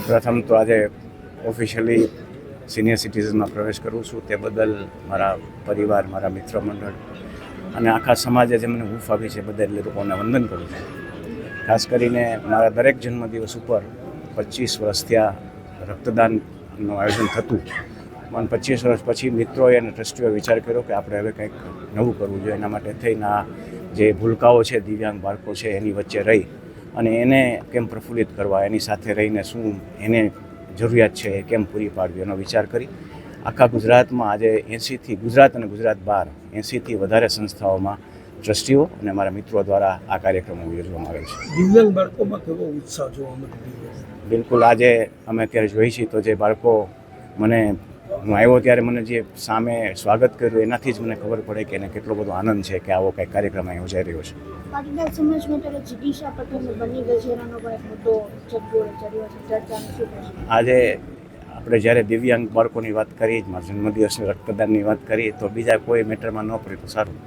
પ્રથમ તો આજે ઓફિશિયલી સિનિયર સિટીઝનમાં પ્રવેશ કરું છું, તે બદલ મારા પરિવાર, મારા મિત્ર મંડળ અને આખા સમાજે જે મને હૂંફ આપી છે બધા લોકોને વંદન કરું છું. ખાસ કરીને મારા દરેક જન્મદિવસ ઉપર 25 વર્ષ થયા રક્તદાનનું આયોજન થતું, પણ 25 વર્ષ પછી મિત્રોએ અને ટ્રસ્ટીઓએ વિચાર કર્યો કે આપણે હવે કંઈક નવું કરવું જોઈએ. એના માટે થઈને આ જે ભૂલકાઓ છે, દિવ્યાંગ બાળકો છે, એની વચ્ચે રહી અને એને કેમ પ્રફુલ્લિત કરવા, એની સાથે રહીને શું એને જરૂરિયાત છે એ કેમ પૂરી પાડવી, એનો વિચાર કરી આખા ગુજરાતમાં આજે 80થી ગુજરાત અને ગુજરાત બહાર 80થી વધારે સંસ્થાઓમાં ટ્રસ્ટીઓ અને મારા મિત્રો દ્વારા આ કાર્યક્રમો યોજવામાં આવે છે. દિવ્યાંગ બાળકોમાં કેવો ઉત્સાહ જોવા મળે? બિલકુલ, આજે અમે અત્યારે જોઈ છીએ તો જે બાળકો હું આવ્યો ત્યારે મને જે સામે સ્વાગત કર્યું એનાથી જ મને ખબર પડે કે એને કેટલો બધો આનંદ છે કે આવો કંઈક કાર્યક્રમ અહીં યોજાઈ રહ્યો છે. પાટીદાર સમાજ માટે જીગીશા પટેલને બની ગજેરાનો પણ એક મુદ્દો ચર્ચાનો શું થશે? આજે આપણે જ્યારે દિવ્યાંગ બાળકોની વાત કરી, મારા જન્મદિવસની રક્તદાનની વાત કરી, તો બીજા કોઈ મેટરમાં ન પડે તો સારું.